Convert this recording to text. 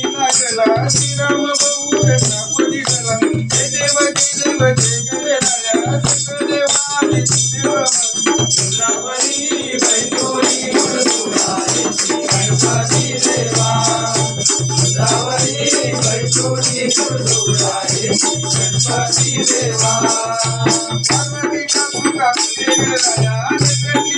श्रीराम भाऊ सापदी गला जय देव जय देव जय गणराया सकदेवाने देव चंद्रावरी बैठोनी गुरुराय गणपती देवा चंद्रावरी बैठोनी गुरुराय गणपती देवा पार्वती काकुका गणराया जगती